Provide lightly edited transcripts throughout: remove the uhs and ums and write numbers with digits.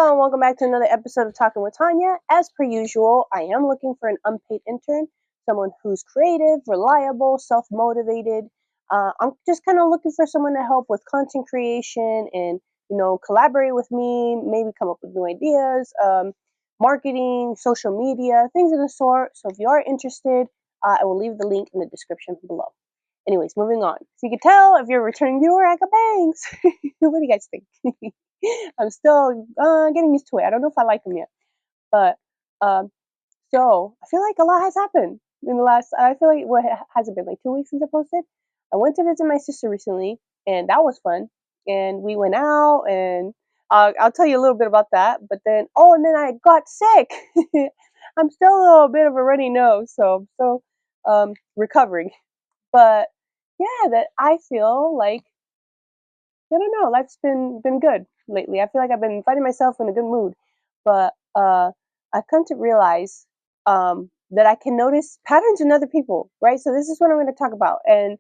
Hello and welcome back to another episode of Talking with Tanya. As per usual, I am looking for an unpaid intern, someone who's creative, reliable, self-motivated. I'm just kind of looking for someone to help with content creation and, collaborate with me, maybe come up with new ideas, marketing, social media, things of the sort. So if you are interested, I will leave the link in the description below. Anyways, moving on. So you can tell if you're a returning viewer, I got bangs. What do you guys think? I'm still getting used to it. I don't know if I like them yet. But so I feel like a lot has happened in the last, I feel like, what has it been, like 2 weeks since I posted? I went to visit my sister recently, and that was fun. And we went out, and I'll tell you a little bit about that. But then, and then I got sick. I'm still a little bit of a runny nose, so I'm still recovering. But yeah, that I feel like, I don't know, life's been good lately. I feel like I've been finding myself in a good mood. But I've come to realize that I can notice patterns in other people, right? So this is what I'm going to talk about. And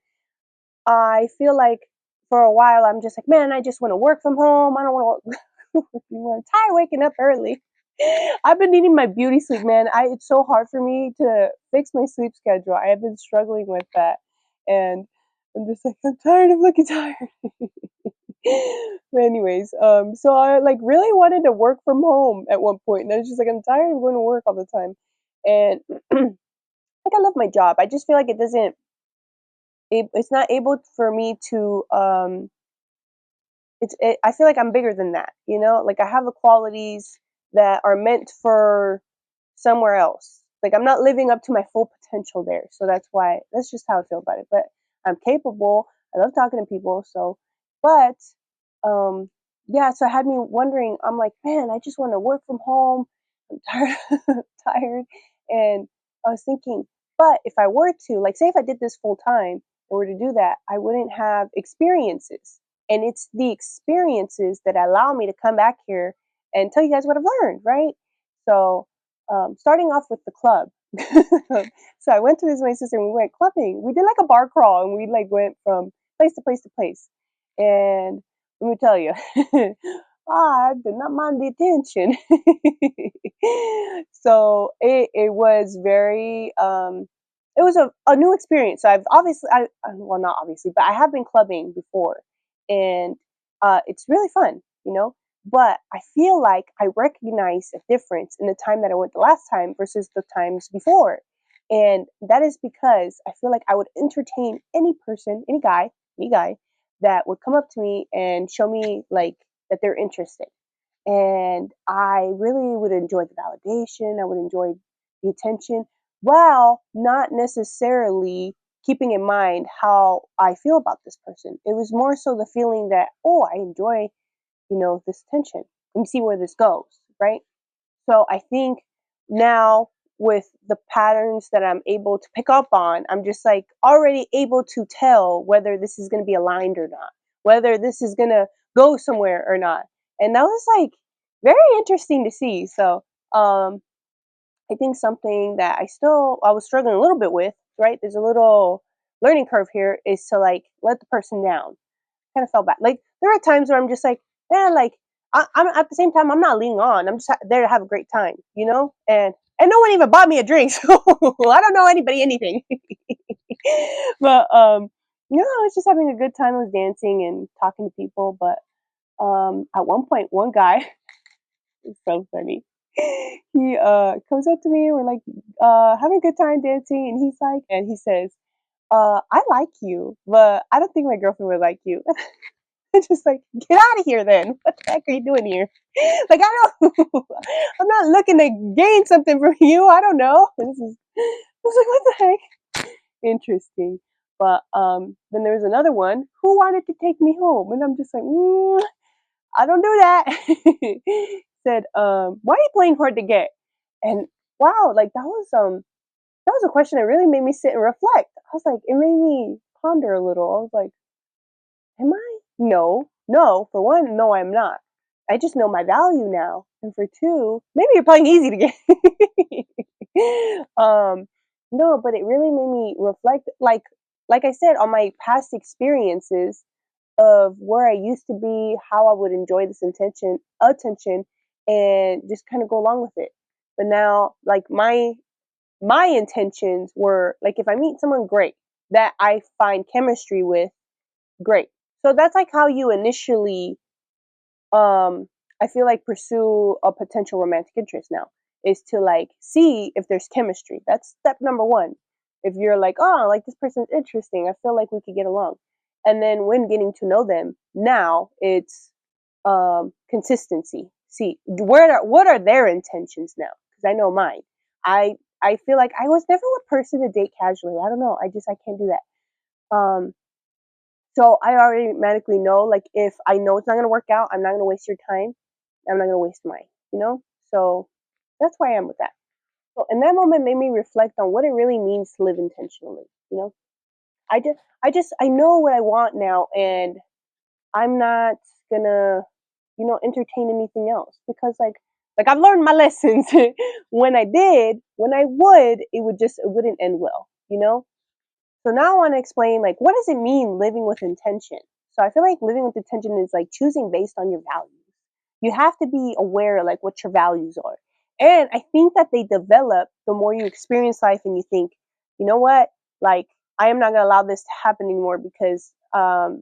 I feel like for a while I'm just like, man, I just want to work from home. I don't want to work. I'm tired waking up early. I've been needing my beauty sleep, man. It's so hard for me to fix my sleep schedule. I have been struggling with that. And I'm just like, I'm tired of looking tired. But anyways, so I like really wanted to work from home at one point, and I was just like, I'm tired of going to work all the time, and like I love my job. I just feel like it's not able for me to I feel like I'm bigger than that, like I have the qualities that are meant for somewhere else. Like I'm not living up to my full potential there, so that's just how I feel about it. But I'm capable. I love talking to people, so but um yeah, so it had me wondering. I'm like, man, I just want to work from home. I'm tired. Tired. And I was thinking, but if I were to, like, say if I did this full time and were to do that, I wouldn't have experiences, and it's the experiences that allow me to come back here and tell you guys what I've learned, right? So starting off with the club. So I went to visit my sister and we went clubbing. We did like a bar crawl, and we like went from place to place to place. And let me tell you, I did not mind the attention. So it was very it was a new experience. So I've obviously well, not obviously, but I have been clubbing before, and it's really fun, but I feel like I recognize a difference in the time that I went the last time versus the times before. And that is because I feel like I would entertain any person, any guy that would come up to me and show me like that they're interested. And I really would enjoy the validation. I would enjoy the attention while not necessarily keeping in mind how I feel about this person. It was more so the feeling that, oh, I enjoy, this attention. Let me see where this goes, right? So I think now with the patterns that I'm able to pick up on, I'm just like already able to tell whether this is going to be aligned or not, whether this is going to go somewhere or not. And that was like very interesting to see. So I think something that I was struggling a little bit with, right? There's a little learning curve here, is to like let the person down. Kind of felt bad. Like there are times where I'm just like, like I'm at the same time I'm not leaning on. I'm just there to have a great time, and no one even bought me a drink, so I don't know anybody anything. But I was just having a good time. I was dancing and talking to people. But at one point, one guy, it's so funny. He comes up to me and we're like having a good time dancing, and he says, I like you, but I don't think my girlfriend would like you. I'm just like, get out of here then. What the heck are you doing here? Like, I'm not looking to gain something from you. I don't know. I was like, what the heck? Interesting. But then there was another one who wanted to take me home, and I'm just like, I don't do that. Said, why are you playing hard to get? And wow, like that was a question that really made me sit and reflect. I was like, it made me ponder a little. I was like, am I? No. For one, no, I'm not. I just know my value now. And for two, maybe you're playing easy to get. No, but it really made me reflect, like I said, on my past experiences of where I used to be, how I would enjoy this attention, and just kind of go along with it. But now, like my intentions were like, if I meet someone great that I find chemistry with, great. So that's like how you initially, um, I feel like, pursue a potential romantic interest now, is to like see if there's chemistry. That's step number one. If you're like, oh, like this person's interesting, I feel like we could get along. And then when getting to know them, now it's consistency. See, what are their intentions now? Because I know mine. I feel like I was never a person to date casually. I don't know. I can't do that. So I already automatically know, like, if I know it's not gonna work out, I'm not gonna waste your time. I'm not gonna waste mine. You know. So that's where I am with that. So and that moment made me reflect on what it really means to live intentionally. You know, I know what I want now, and I'm not gonna, entertain anything else, because like I've learned my lessons. When I would, it wouldn't end well, So now I want to explain, like, what does it mean living with intention? So I feel like living with intention is like choosing based on your values. You have to be aware, like, what your values are. And I think that they develop the more you experience life and you think, you know what, like, I am not going to allow this to happen anymore, because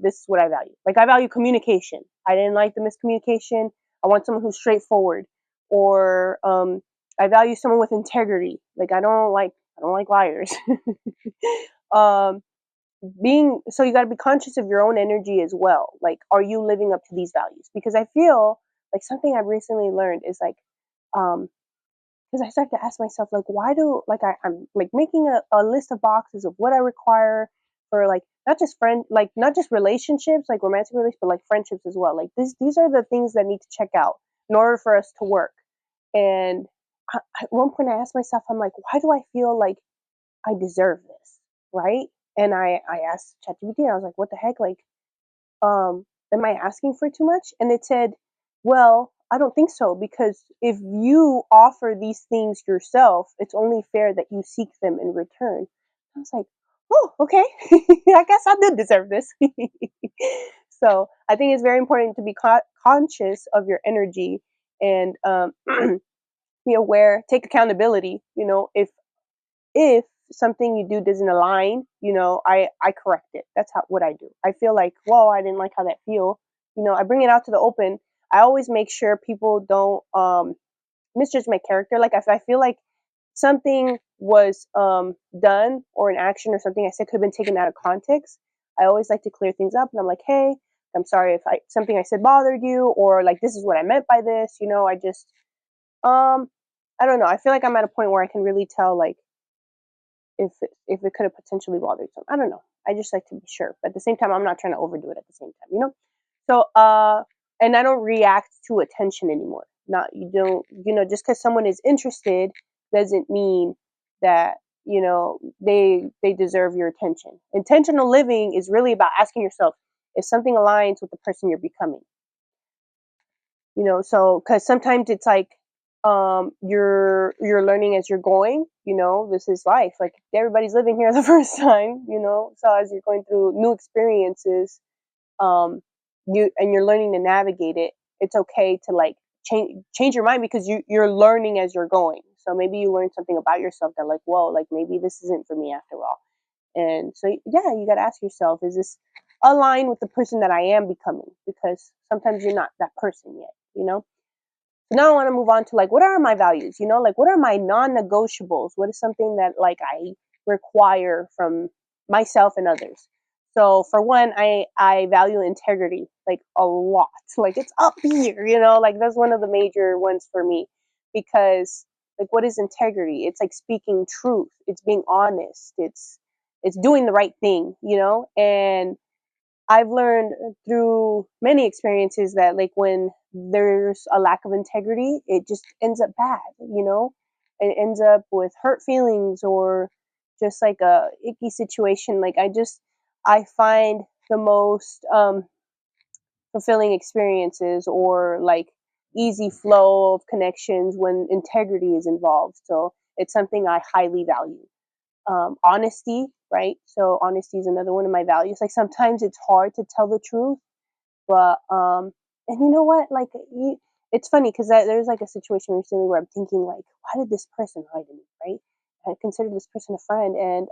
this is what I value. Like, I value communication. I didn't like the miscommunication. I want someone who's straightforward. Or I value someone with integrity. Like, I don't like liars. um, being so you got to be conscious of your own energy as well. Like, are you living up to these values? Because I feel like something I've recently learned is like, um because I start to ask myself, like, why do, like, I'm like making a list of boxes of what I require for, like, not just relationships, like romantic relationships, but like friendships as well. Like, these are the things that need to check out in order for us to work. And at one point I asked myself, I'm like, why do I feel like I deserve this, right? And I asked ChatGPT, and I was like, what the heck, like, am I asking for too much? And it said, well, I don't think so, because if you offer these things yourself, it's only fair that you seek them in return. I was like, oh, okay. I guess I did deserve this. So I think it's very important to be conscious of your energy, and be aware, take accountability. If something you do doesn't align, I correct it. That's what I do. I feel like, whoa, I didn't like how that feel. I bring it out to the open. I always make sure people don't misjudge my character. Like, if I feel like something was done, or an action or something I said could have been taken out of context, I always like to clear things up, and I'm like, hey, I'm sorry if something I said bothered you, or like, this is what I meant by this. I just I don't know. I feel like I'm at a point where I can really tell, like, if it could have potentially bothered some. I don't know. I just like to be sure, but at the same time, I'm not trying to overdo it at the same time. So and I don't react to attention anymore. Not you don't just because someone is interested doesn't mean that they deserve your attention. Intentional living is really about asking yourself if something aligns with the person you're becoming. So because sometimes it's like, you're learning as you're going. This is life, like, everybody's living here the first time. So as you're going through new experiences, you're learning to navigate it, it's okay to, like, change your mind, because you're learning as you're going. So maybe you learn something about yourself that, like, whoa, like, maybe this isn't for me after all. And so, yeah, you got to ask yourself, is this aligned with the person that I am becoming? Because sometimes you're not that person yet. So now I want to move on to, like, what are my values? Like, what are my non-negotiables? What is something that, like, I require from myself and others? So for one, I value integrity, like, a lot. Like, it's up here, like, that's one of the major ones for me, because, like, what is integrity? It's like speaking truth. It's being honest. It's doing the right thing. And I've learned through many experiences that, like, when there's a lack of integrity, it just ends up bad. It ends up with hurt feelings, or just like a icky situation. Like, I find the most fulfilling experiences, or like easy flow of connections, when integrity is involved. So it's something I highly value. Honesty, right? So honesty is another one of my values. Like, sometimes it's hard to tell the truth, but and you know what? Like, it's funny because there's like a situation recently where I'm thinking like, why did this person lie to me, right? I consider this person a friend, and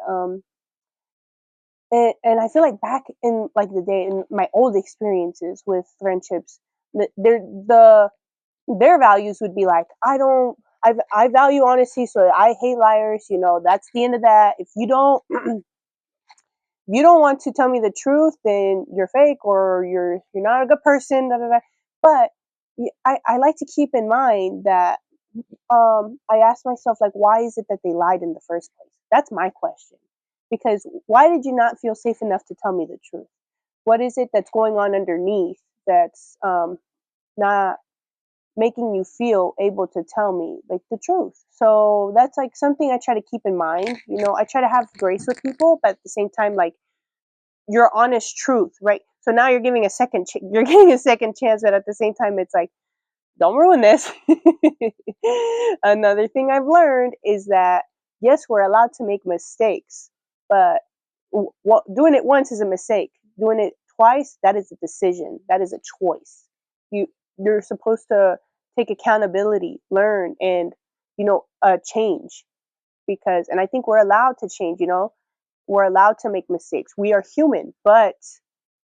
I feel like back in like the day in my old experiences with friendships, the their values would be like, I value honesty, so I hate liars. That's the end of that. If you don't want to tell me the truth, then you're fake or you're not a good person. Da, da, da. But I like to keep in mind that I ask myself like, why is it that they lied in the first place? That's my question. Because why did you not feel safe enough to tell me the truth? What is it that's going on underneath that's not making you feel able to tell me like the truth? So that's like something I try to keep in mind. I try to have grace with people, but at the same time, like your honest truth, right? So now you're giving you're getting a second chance, but at the same time, it's like, don't ruin this. Another thing I've learned is that yes, we're allowed to make mistakes, but doing it once is a mistake. Doing it twice, that is a decision. That is a choice. You're supposed to take accountability, learn, and change, and I think we're allowed to change. We're allowed to make mistakes. We are human, but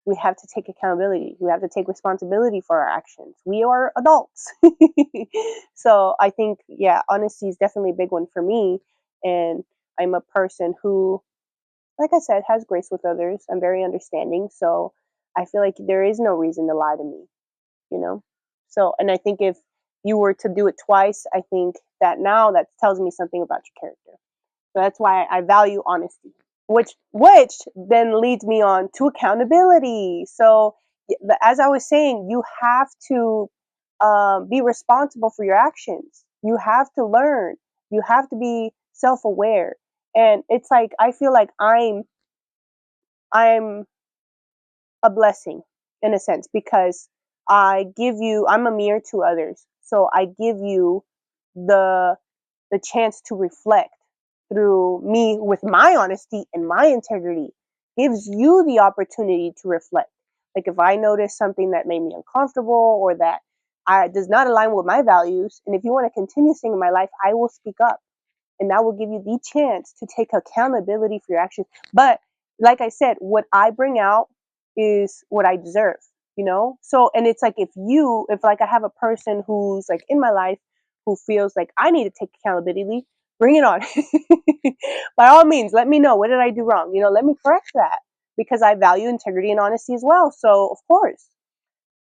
we have to take accountability. We have to take responsibility for our actions. We are adults. So I think, yeah, honesty is definitely a big one for me. And I'm a person who, like I said, has grace with others. I'm very understanding. So I feel like there is no reason to lie to me, you know? So, and I think if you were to do it twice, I think that tells me something about your character. So that's why I value honesty, which then leads me on to accountability. So as I was saying, you have to be responsible for your actions. You have to learn. You have to be self-aware. And it's like I feel like I'm a blessing in a sense because I'm a mirror to others. So I give you the chance to reflect through me with my honesty and my integrity. Gives you the opportunity to reflect. Like if I notice something that made me uncomfortable or that does not align with my values, and if you want to continue staying in my life, I will speak up, and that will give you the chance to take accountability for your actions. But like I said, what I bring out is what I deserve, So, and it's like if like I have a person who's like in my life who feels like I need to take accountability, bring it on. By all means, let me know, what did I do wrong? Let me correct that, because I value integrity and honesty as well. So, of course.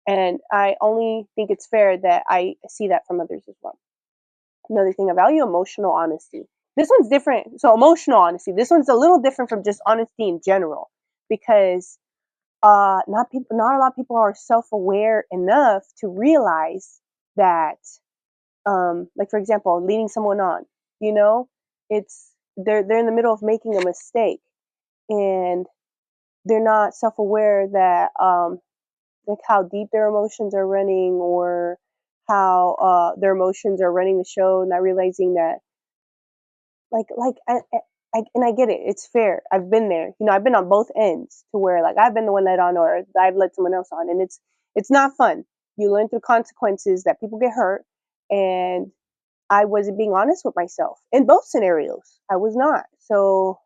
And I only think it's fair that I see that from others as well. Another thing, I value emotional honesty. This one's different. So emotional honesty. This one's a little different from just honesty in general, because not a lot of people are self-aware enough to realize that, like for example, leading someone on. You know, it's they're in the middle of making a mistake, and they're not self-aware that like how deep their emotions are running, or how their emotions are running the show, not realizing that like and I get it. It's fair. I've been there. I've been on both ends to where like I've been the one led on, or I've led someone else on, and it's not fun. You learn through consequences that people get hurt, and I wasn't being honest with myself in both scenarios. I was not. So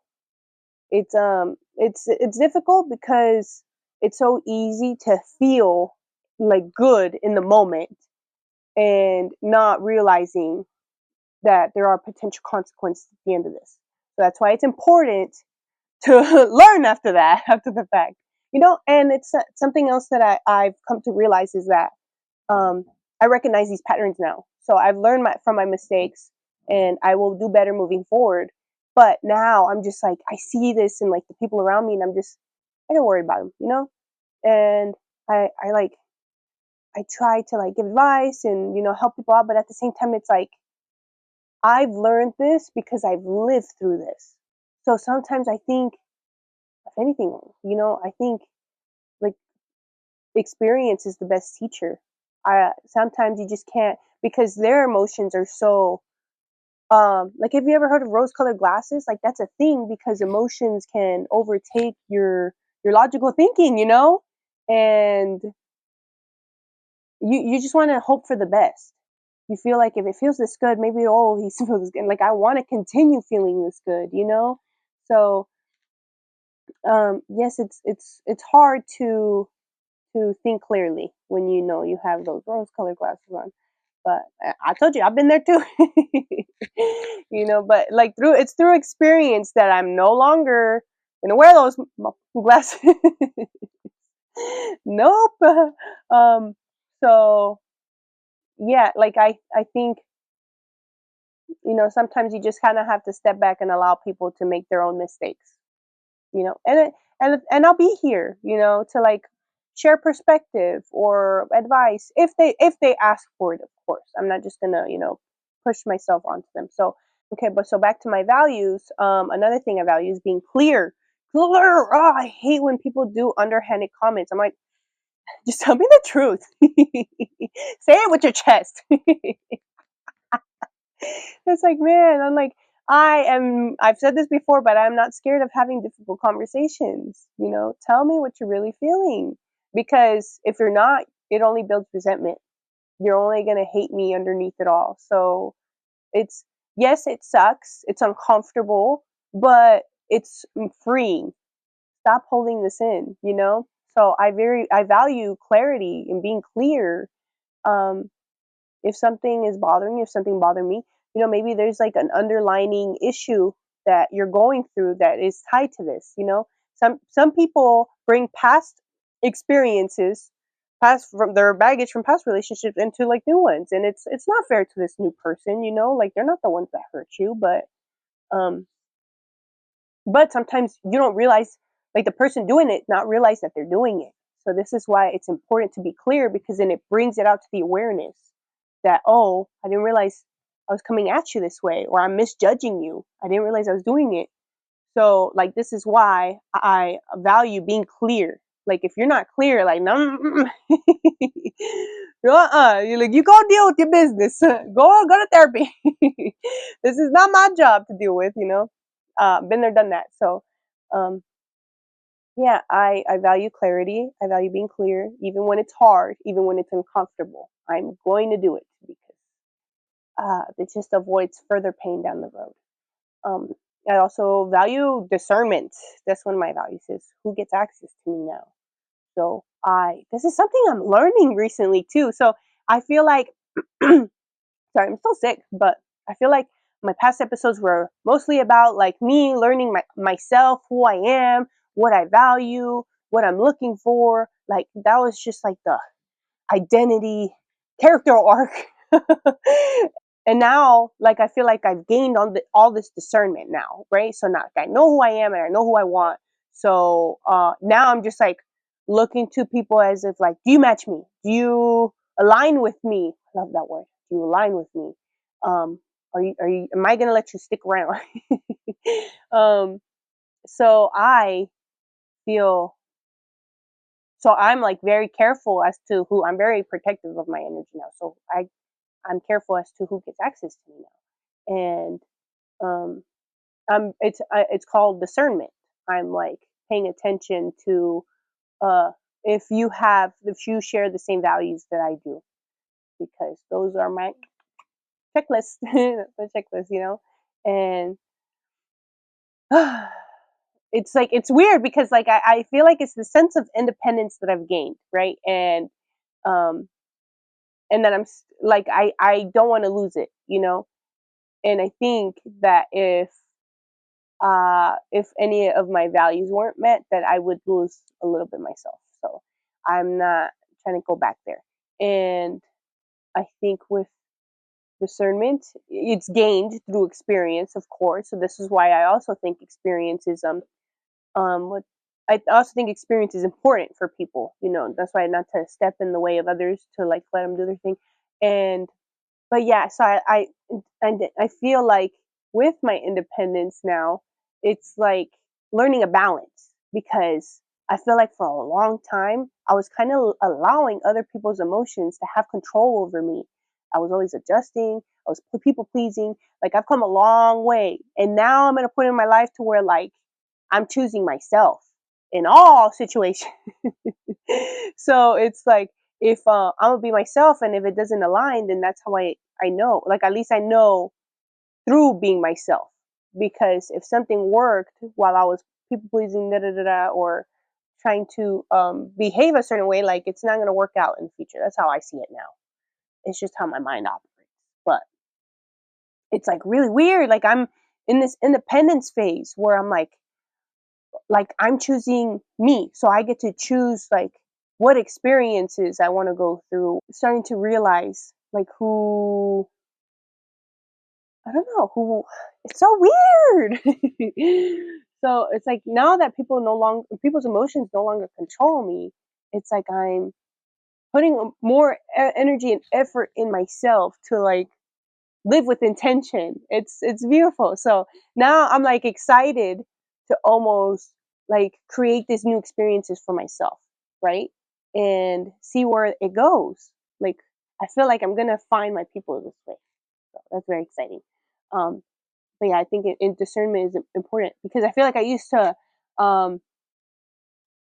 it's difficult because it's so easy to feel like good in the moment and not realizing that there are potential consequences at the end of this. So that's why it's important to learn after that, after the fact. And it's something else that I've come to realize is that um, I recognize these patterns now. So I've learned from my mistakes, and I will do better moving forward. But now I'm just like, I see this in like the people around me, and I don't worry about them. And I like, I try to like give advice and, help people out. But at the same time, it's like, I've learned this because I've lived through this. So sometimes I think, if anything, I think like experience is the best teacher. Sometimes you just can't, because their emotions are so like, have you ever heard of rose colored glasses? Like that's a thing because emotions can overtake your logical thinking, and you just want to hope for the best. You feel like if it feels this good, maybe he feels this good. Like I want to continue feeling this good, you know. So yes, it's hard to think clearly when you know you have those rose-colored glasses on. But I told you, I've been there too. You know, but like through experience that I'm no longer gonna wear those glasses. Nope. Um. So yeah, like I think sometimes you just kind of have to step back and allow people to make their own mistakes. And I'll be here, to like share perspective or advice if they ask for it. Of course, I'm not just gonna push myself onto them. So okay, but so back to my values. Another thing I value is being clear. Clear. Oh, I hate when people do underhanded comments. I'm like, just tell me the truth. Say it with your chest. It's like, man, I'm like, I've said this before, but I'm not scared of having difficult conversations. Tell me what you're really feeling. Because if you're not, it only builds resentment. You're only going to hate me underneath it all. So it's, yes, it sucks. It's uncomfortable, but it's freeing. Stop holding this in. So I value clarity and being clear. Um, if something is bothering you, if something bothered me, maybe there's like an underlining issue that you're going through that is tied to this. Some people bring past experiences, past from their baggage from past relationships into like new ones, and it's not fair to this new person. Like they're not the ones that hurt you, um but sometimes you don't realize, like the person doing it not realize that they're doing it. So this is why it's important to be clear, because then it brings it out to the awareness that, oh, I didn't realize I was coming at you this way, or I'm misjudging you. I didn't realize I was doing it. So like this is why I value being clear. Like if you're not clear, like no, you're like, you go deal with your business. Go to therapy. This is not my job to deal with. Been there, done that. So um, yeah, I value clarity. I value being clear, even when it's hard, even when it's uncomfortable. I'm going to do it because it just avoids further pain down the road. Um, I also value discernment. That's one of my values, is who gets access to me now. So this is something I'm learning recently too. So I feel like, sorry, I'm still sick, but I feel like my past episodes were mostly about like me learning myself, who I am, what I value, what I'm looking for. Like that was just like the identity character arc. And now, like, I feel like I've gained all this discernment now, right? So now, like, I know who I am and I know who I want. So now I'm just like looking to people as if like, do you match me? Do you align with me? I love that word. Do you align with me? Um, am I gonna let you stick around? um, so I feel so I'm like very careful as to who. I'm very protective of my energy now. So I'm careful as to who gets access to me now. And it's called discernment. I'm like paying attention to uh if you share the same values that I do, because those are my checklist. The checklist. And it's like it's weird because like I feel like it's the sense of independence that I've gained, right? Um and then like I don't want to lose it. And I think that if any of my values weren't met, that I would lose a little bit myself. So I'm not trying to go back there. And I think with discernment, it's gained through experience, of course. So this is why I also think experience is what I also think experience is important for people. That's why not to step in the way of others, to like let them do their thing. And but yeah, so I feel like with my independence now, it's like learning a balance, because I feel like for a long time I was kind of allowing other people's emotions to have control over me. I was always adjusting. I was people pleasing. Like I've come a long way, and now I'm at a point in my life to where like I'm choosing myself in all situations. So it's like if I'm gonna be myself, and if it doesn't align, then that's how I know. Like, at least I know through being myself. Because if something worked while I was people pleasing, da da da da, or trying to behave a certain way, like, it's not gonna work out in the future. That's how I see it now. It's just how my mind operates. But it's like really weird. Like, I'm in this independence phase where I'm like I'm choosing me. So I get to choose like what experiences I want to go through. Starting to realize like who I don't know who it's so weird. So it's like now that people's emotions no longer control me, it's like I'm putting more energy and effort in myself to like live with intention. It's beautiful. So now I'm like excited to almost like create these new experiences for myself, right? And see where it goes. Like, I feel like I'm gonna find my people this way. So that's very exciting. Um, but yeah, I think discernment is important because I feel like I used to um,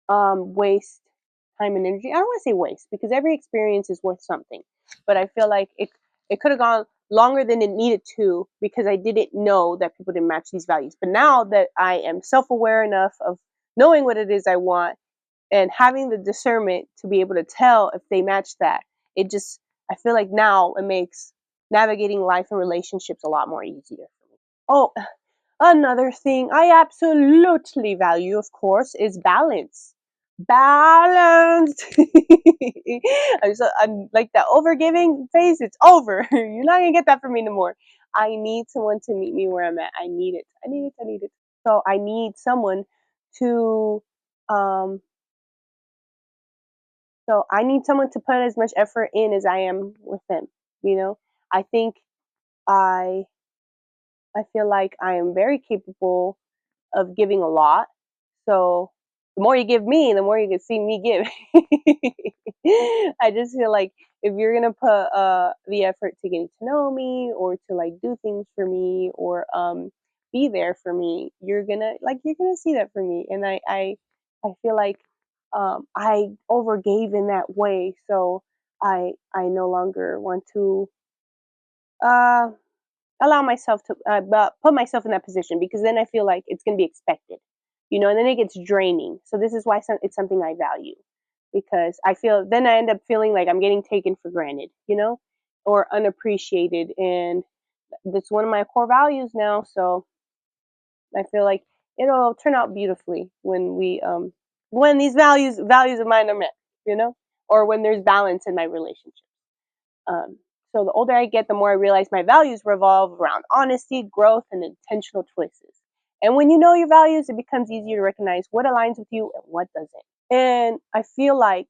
waste time and energy. I don't want to say waste because every experience is worth something, but I feel like it could have gone longer than it needed to because I didn't know that people didn't match these values. But now that I am self aware enough of knowing what it is I want and having the discernment to be able to tell if they match that, it just I feel like now it makes navigating life and relationships a lot more easier. Oh, another thing I absolutely value, of course, is balance. Balance. I'm like that overgiving phase. It's over. You're not gonna get that from me no more. I need someone to meet me where I'm at. I need it. I need it. I need it. So I need someone to. Um. So I need someone to put as much effort in as I am with them. You know. I think I. I feel like I am very capable of giving a lot. So the more you give me, the more you can see me give. I just feel like if you're gonna put the effort to getting to know me or to like do things for me or be there for me, you're gonna see that for me. And I feel like I overgave in that way, so I no longer want to uh allow myself to put myself in that position because then I feel like it's going to be expected, and then it gets draining. So this is why it's something I value because I feel then I end up feeling like I'm getting taken for granted, or unappreciated. And that's one of my core values now. So I feel like it'll turn out beautifully when these values of mine are met, or when there's balance in my relationship. Um, so the older I get, the more I realize my values revolve around honesty, growth, and intentional choices. And when you know your values, it becomes easier to recognize what aligns with you and what doesn't. And I feel like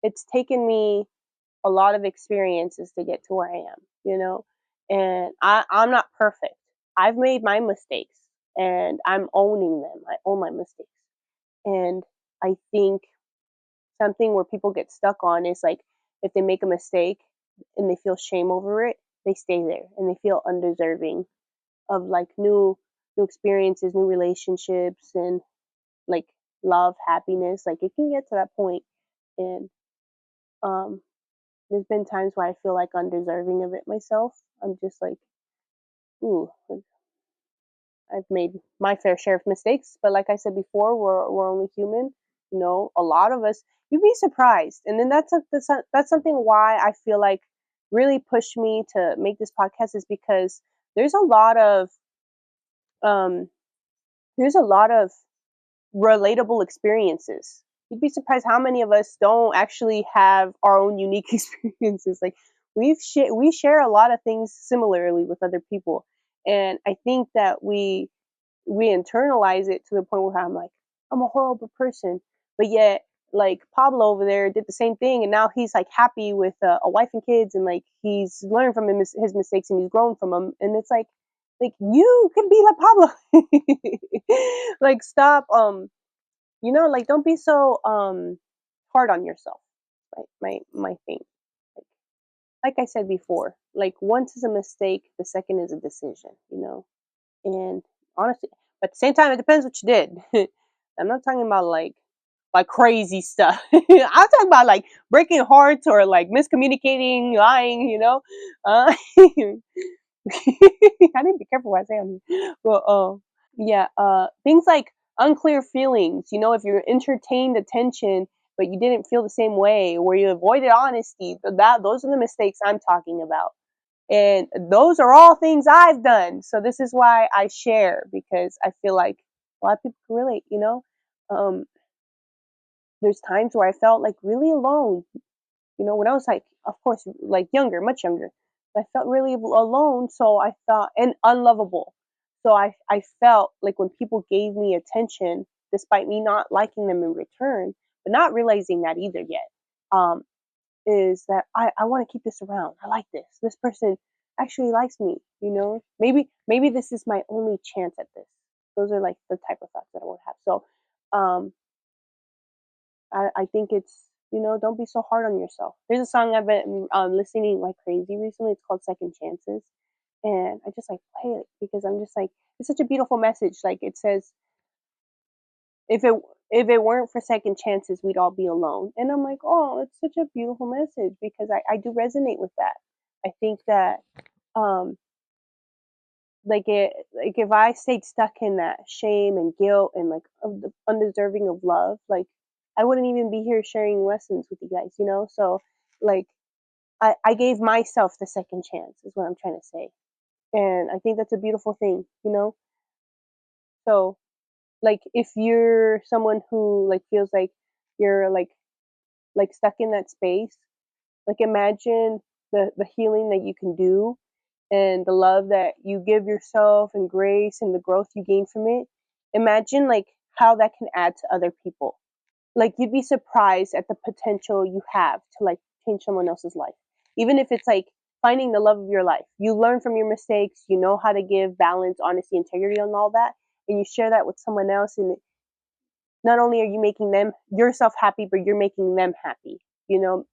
it's taken me a lot of experiences to get to where I am, and I'm not perfect. I've made my mistakes and I'm owning them. I own my mistakes. And I think something where people get stuck on is like if they make a mistake and they feel shame over it, they stay there and they feel undeserving of like new experiences, new relationships, and like love, happiness. Like it can get to that point, and um, there's been times where I feel like undeserving of it myself. I'm just like, ooh, like, I've made my fair share of mistakes, but like I said before, we're only human. A lot of us. You'd be surprised, and then that's something why I feel like really pushed me to make this podcast is because there's a lot of um there's a lot of relatable experiences. You'd be surprised how many of us don't actually have our own unique experiences. Like we share a lot of things similarly with other people, and I think that we internalize it to the point where I'm like, I'm a horrible person. But yet, like Pablo over there did the same thing, and now he's like happy with a wife and kids, and like he's learned from his mistakes and he's grown from them. And it's like you can be like Pablo. Like stop, like don't be so hard on yourself. My thing. Like, like I said before, like once is a mistake, the second is a decision. And honestly, but at the same time, it depends what you did. I'm not talking about like like crazy stuff. I'm talking about like breaking hearts or like miscommunicating, lying, I need to be careful what I say on here. Well, yeah, things like unclear feelings. If you entertained attention but you didn't feel the same way, where you avoided honesty, those are the mistakes I'm talking about. And those are all things I've done. So this is why I share, because I feel like a lot of people can relate. Um, there's times where I felt like really alone, when I was like, of course, like younger, much younger. I felt really alone, so I thought, and unlovable. So I felt like when people gave me attention, despite me not liking them in return, but not realizing that either yet, um, is that I want to keep this around. I like this. This person actually likes me. Maybe this is my only chance at this. Those are like the type of thoughts that I would have. So um, I think it's, don't be so hard on yourself. There's a song I've been listening like crazy recently. It's called Second Chances. And I just like play it because I'm just like, it's such a beautiful message. Like it says, if it if it weren't for second chances, we'd all be alone. And I'm like, oh, it's such a beautiful message because I do resonate with that. I think that um like if I stayed stuck in that shame and guilt and like of the undeserving of love, like I wouldn't even be here sharing lessons with you guys. So like I gave myself the second chance is what I'm trying to say. And I think that's a beautiful thing. So like if you're someone who like feels like you're like stuck in that space, like imagine the healing that you can do and the love that you give yourself and grace and the growth you gain from it. Imagine like how that can add to other people. Like you'd be surprised at the potential you have to like change someone else's life. Even if it's like finding the love of your life. You learn from your mistakes, you know how to give balance, honesty, integrity and all that, and you share that with someone else, and not only are you making them yourself happy, but you're making them happy. You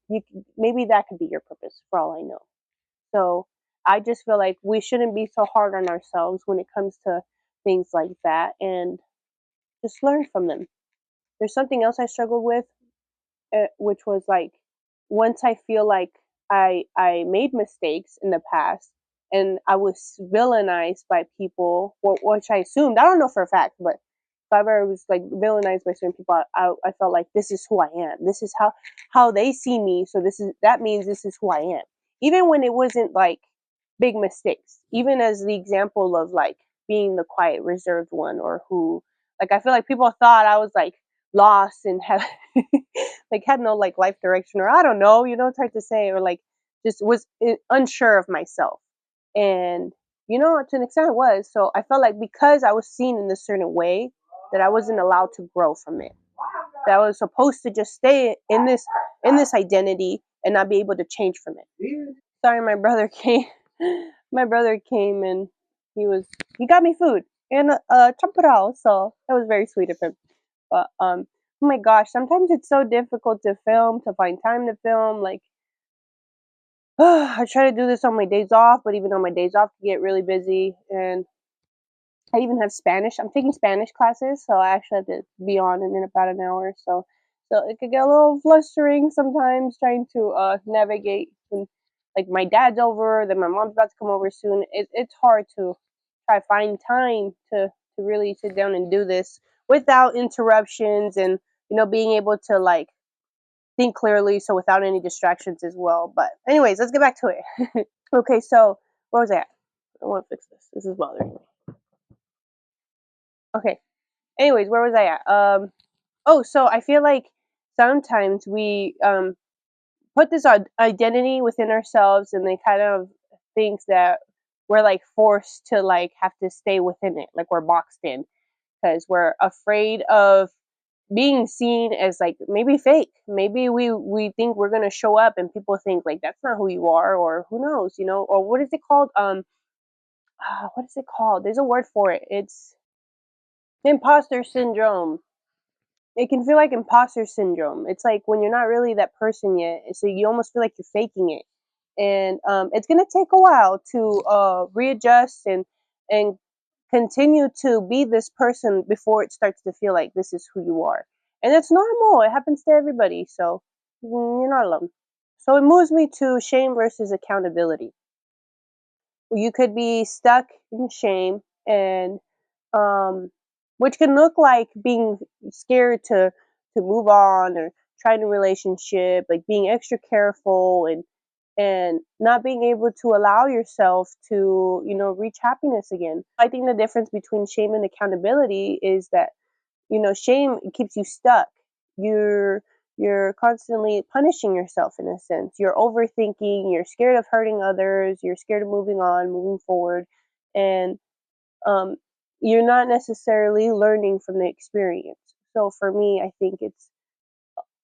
maybe that could be your purpose for all I know. So I just feel like we shouldn't be so hard on ourselves when it comes to things like that, and just learn from them. There's something else I struggled with, which was like once I feel like I made mistakes in the past and I was villainized by people, which I assumed, I don't know for a fact, but if I ever was like villainized by certain people, I felt like this is who I am. This is how they see me. So that means this is who I am. Even when it wasn't like big mistakes, even as the example of like being the quiet, reserved one, or who like I feel like people thought I was like lost and had like had no like life direction, or I don't know, it's hard to say, or like just was unsure of myself. And to an extent it was. So I felt like because I was seen in this certain way, that I wasn't allowed to grow from it. That I was supposed to just stay in this identity and not be able to change from it. Sorry, my brother came. My brother came and he got me food and chaparral, so that was very sweet of him. But oh my gosh, sometimes it's so difficult to film, to find time to film. Like I try to do this on my days off, but even on my days off, I get really busy. And I even have Spanish. I'm taking Spanish classes, so I actually have to be on in about an hour. So it could get a little flustering sometimes trying to navigate when like my dad's over, then my mom's about to come over soon. It's hard to try to find time to really sit down and do this without interruptions, and being able to like think clearly, so without any distractions as well. But anyways, let's get back to it. Okay, so where was I at? I want to fix this. This is bothering me. Okay. Anyways, where was I at? Oh, so I feel like sometimes we put this identity within ourselves, and they kind of think that we're like forced to like have to stay within it, like we're boxed in, because we're afraid of being seen as like maybe fake. Maybe we think we're gonna show up and people think like that's not who you are, or who knows, or what is it called? What is it called? There's a word for it. It's imposter syndrome. It can feel like imposter syndrome. It's like when you're not really that person yet, so you almost feel like you're faking it, and it's gonna take a while to readjust and continue to be this person before it starts to feel like this is who you are. And it's normal. It happens to everybody. So you're not alone. So it moves me to shame versus accountability. You could be stuck in shame, and um, which can look like being scared to move on or try a new relationship, like being extra careful and not being able to allow yourself to reach happiness again. I think the difference between shame and accountability is that shame keeps you stuck. You're constantly punishing yourself in a sense. You're overthinking, you're scared of hurting others, you're scared of moving on, moving forward, and um, you're not necessarily learning from the experience. So for me, I think it's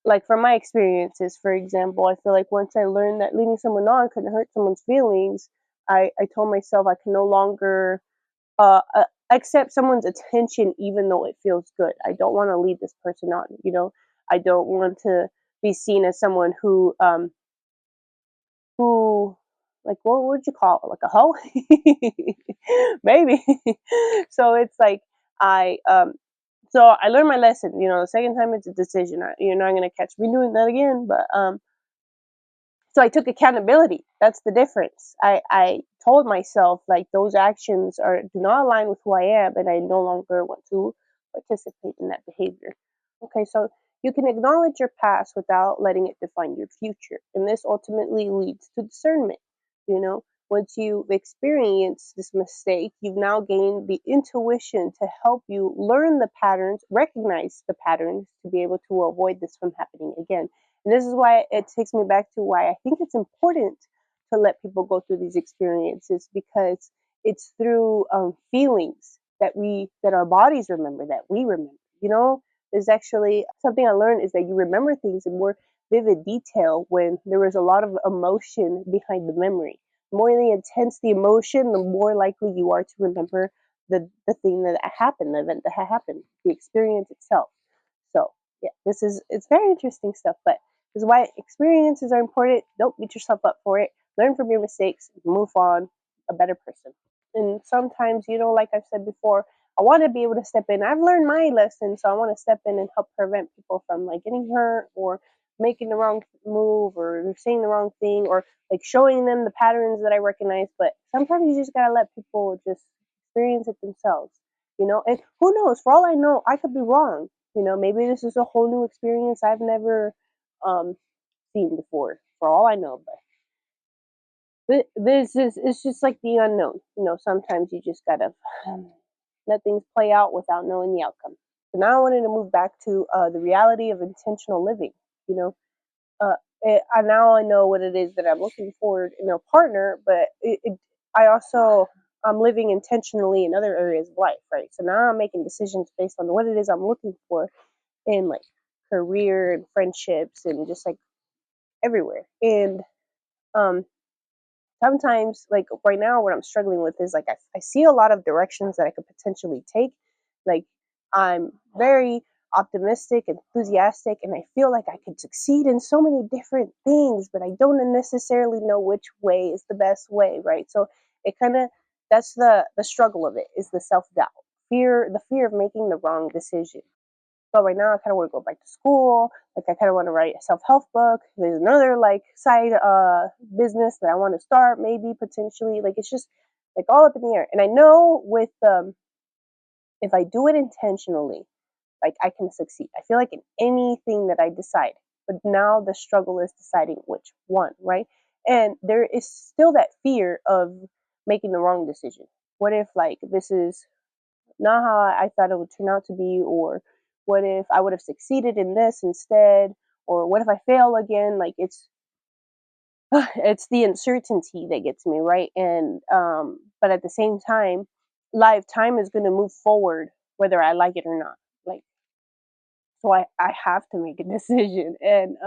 like from my experiences, for example, I feel like once I learned that leading someone on couldn't hurt someone's feelings, I told myself I can no longer accept someone's attention even though it feels good. I don't want to lead this person on. I don't want to be seen as someone who like what would you call it? Like a hoe? Maybe. So it's like I so I learned my lesson. The second time it's a decision. You're not gonna catch me doing that again. But so I took accountability. That's the difference. I told myself like those actions are do not align with who I am, and I no longer want to participate in that behavior. Okay, so you can acknowledge your past without letting it define your future, and this ultimately leads to discernment. Once you've experienced this mistake, you've now gained the intuition to help you learn the patterns, recognize the patterns to be able to avoid this from happening again. And this is why it takes me back to why I think it's important to let people go through these experiences, because it's through feelings that our bodies remember, that we remember. There's actually something I learned is that you remember things in more vivid detail when there was a lot of emotion behind the memory. The more intense the emotion, the more likely you are to remember the thing that happened, the event that happened, the experience itself. So yeah, it's very interesting stuff, but this is why experiences are important. Don't beat yourself up for it. Learn from your mistakes, move on, a better person. And sometimes, like I've said before, I want to be able to step in. I've learned my lesson, so I want to step in and help prevent people from like getting hurt or making the wrong move or saying the wrong thing or like showing them the patterns that I recognize. But sometimes you just gotta let people just experience it themselves. And who knows? For all I know, I could be wrong. Maybe this is a whole new experience I've never um, seen before. For all I know, but this is it's just like the unknown. Sometimes you just gotta let things play out without knowing the outcome. So now I wanted to move back to the reality of intentional living. You know, now I know what it is that I'm looking for in a partner, but I also I'm living intentionally in other areas of life, right? So now I'm making decisions based on what it is I'm looking for in like career and friendships and just like everywhere. And um, sometimes, like right now, what I'm struggling with is like I see a lot of directions that I could potentially take. Like I'm very optimistic, enthusiastic, and I feel like I could succeed in so many different things, but I don't necessarily know which way is the best way, right? So it kind of that's the struggle of it is the self doubt, the fear of making the wrong decision. So right now I kind of want to go back to school. Like I kind of want to write a self-help book. There's another like side business that I want to start, maybe potentially. Like it's just like all up in the air. And I know with if I do it intentionally, like I can succeed. I feel like in anything that I decide. But now the struggle is deciding which one, right? And there is still that fear of making the wrong decision. What if like this is not how I thought it would turn out to be, or what if I would have succeeded in this instead, or what if I fail again? Like it's it's the uncertainty that gets me, right? And but at the same time, time is going to move forward whether I like it or not. Like so I have to make a decision, and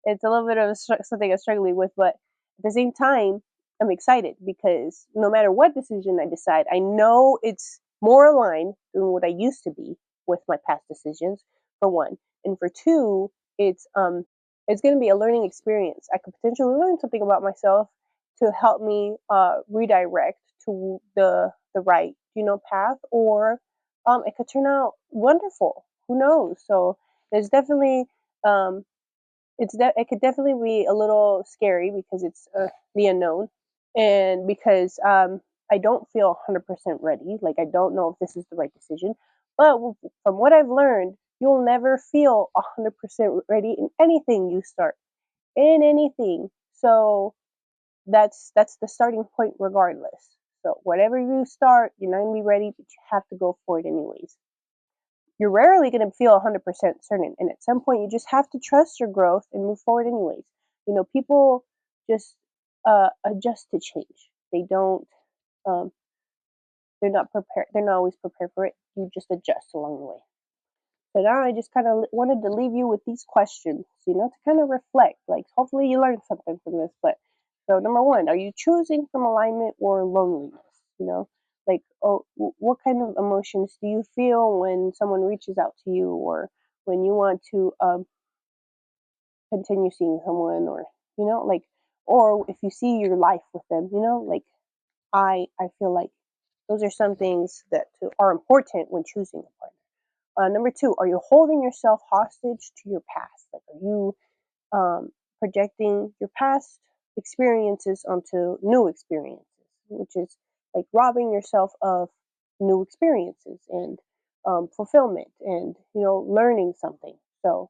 it's a little bit of something I'm struggling with, but at the same time I'm excited because no matter what decision I decide, I know it's more aligned than what I used to be with my past decisions, for one, and for two, it's going to be a learning experience. I could potentially learn something about myself to help me redirect to the right path, or it could turn out wonderful. Who knows? So There's definitely um, it could definitely be a little scary because it's the unknown, and because I don't feel 100% ready. Like I don't know if this is the right decision. But from what I've learned, you'll never feel 100% ready in anything you start, in anything. So that's the starting point regardless. So whatever you start, you're not gonna be ready, but you have to go for it anyways. You're rarely going to feel 100% certain. And at some point, you just have to trust your growth and move forward anyways. People just adjust to change. They don't, um, they're not prepared. They're not always prepared for it. You just adjust along the way. So now I just kind of wanted to leave you with these questions, to kind of reflect. Like, hopefully you learned something from this. But so, number one, are you choosing from alignment or loneliness? You know, like, oh, what kind of emotions do you feel when someone reaches out to you, or when you want to continue seeing someone, or like, or if you see your life with them, like I feel like those are some things that are important when choosing a partner. Number two, are you holding yourself hostage to your past? Like, are you projecting your past experiences onto new experiences, which is like robbing yourself of new experiences and fulfillment and, learning something. So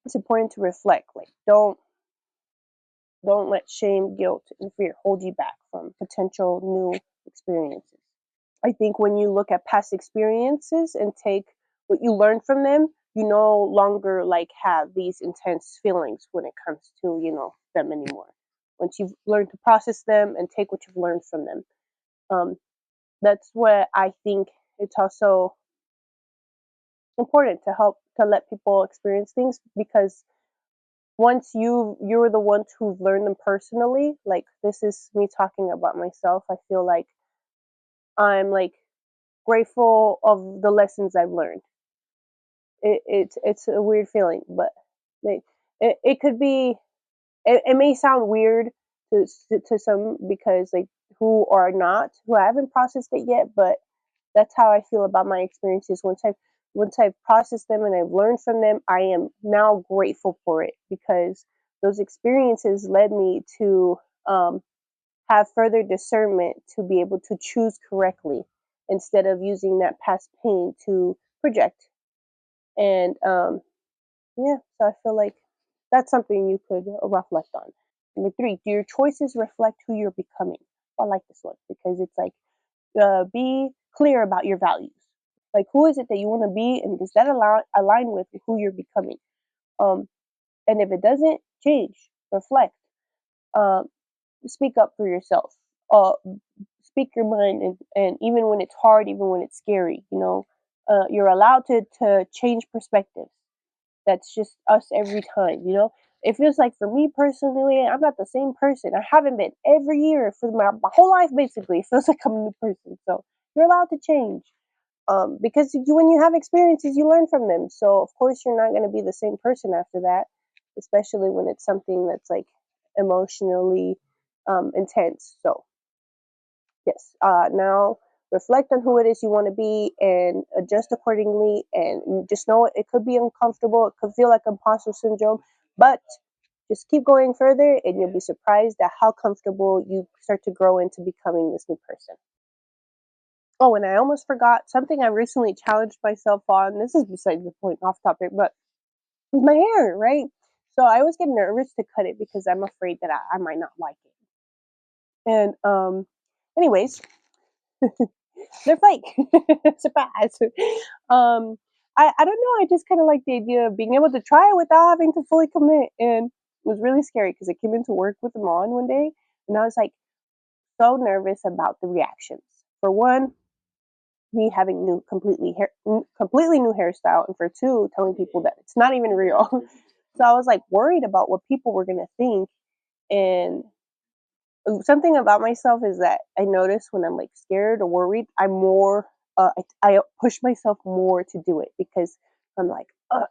it's important to reflect. Like, don't let shame, guilt, and fear hold you back from potential new experiences. I think when you look at past experiences and take what you learn from them, you no longer like have these intense feelings when it comes to, them anymore. Once you've learned to process them and take what you've learned from them. Um, that's what I think it's also important to help to let people experience things, because once you're the ones who've learned them personally, like this is me talking about myself, I feel like I'm like grateful of the lessons I've learned. It's a weird feeling, but it could be. It may sound weird to some, because like who haven't processed it yet, but that's how I feel about my experiences. Once I've processed them and I've learned from them, I am now grateful for it, because those experiences led me to have further discernment to be able to choose correctly, instead of using that past pain to project. And yeah, so I feel like that's something you could reflect on. Number three, do your choices reflect who you're becoming? I like this one because it's like, be clear about your values. Like, who is it that you want to be, and does that align with who you're becoming? Um, and if it doesn't, change, reflect, um, speak up for yourself. Speak your mind, and even when it's hard, even when it's scary, you're allowed to change perspectives. That's just us every time, It feels like, for me personally, I'm not the same person. I haven't been every year for my whole life, basically. It feels like I'm a new person. So you're allowed to change. Because when you have experiences, you learn from them. So, of course, you're not going to be the same person after that, especially when it's something that's like emotionally intense. So, yes. Now reflect on who it is you want to be and adjust accordingly. And just know it could be uncomfortable. It could feel like imposter syndrome, but just keep going further, and you'll be surprised at how comfortable you start to grow into becoming this new person. Oh, and I almost forgot something I recently challenged myself on. This is besides the point, off topic, but with my hair, right? So I always get nervous to cut it because I'm afraid that I might not like it. And anyways, they're fake. Surprise. Um, I don't know. I just kind of like the idea of being able to try it without having to fully commit, and it was really scary because I came into work with them on one day, and I was like so nervous about the reactions. For one, me having completely new hairstyle, and for two, telling people that it's not even real. So I was like worried about what people were gonna think. And something about myself is that I notice when I'm like scared or worried, I'm more. I push myself more to do it, because I'm like, ugh,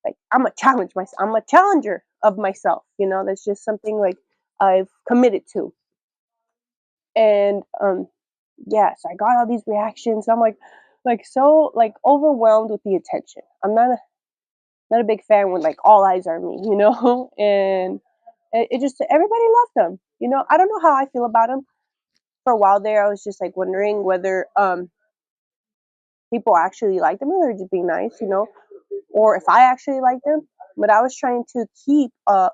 like I'm a challenge myself. I'm a challenger of myself. That's just something like I've committed to. And yeah, so I got all these reactions. I'm like, like so like overwhelmed with the attention. I'm not a big fan when like all eyes are on me, and it just everybody loved them. I don't know how I feel about them. For a while there, I was just like wondering whether people actually like them or they're just being nice, or if I actually like them. But I was trying to keep a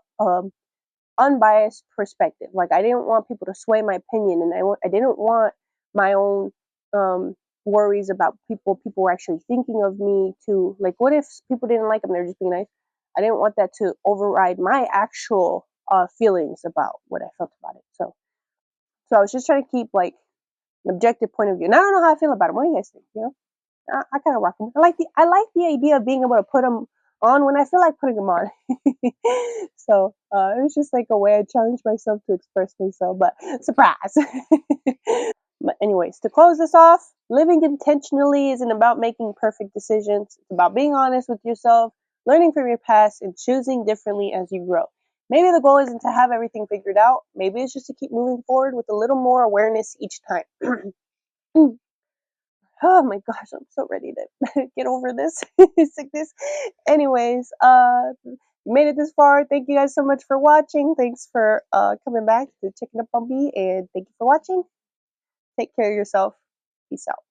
unbiased perspective. Like I didn't want people to sway my opinion, and I didn't want my own worries about people were actually thinking of me to like. What if people didn't like them? They're just being nice. I didn't want that to override my actual feelings about what I felt about it. So I was just trying to keep like an objective point of view. And I don't know how I feel about them. What do you guys think? I kind of rock them. I like the idea of being able to put them on when I feel like putting them on. So it was just like a way I challenged myself to express myself. But surprise. But anyways, to close this off, living intentionally isn't about making perfect decisions. It's about being honest with yourself, learning from your past, and choosing differently as you grow. Maybe the goal isn't to have everything figured out. Maybe it's just to keep moving forward with a little more awareness each time. Oh my gosh, I'm so ready to get over this sickness. Anyways, you made it this far. Thank you guys so much for watching. Thanks for coming back to checking up on me, and thank you for watching. Take care of yourself. Peace out.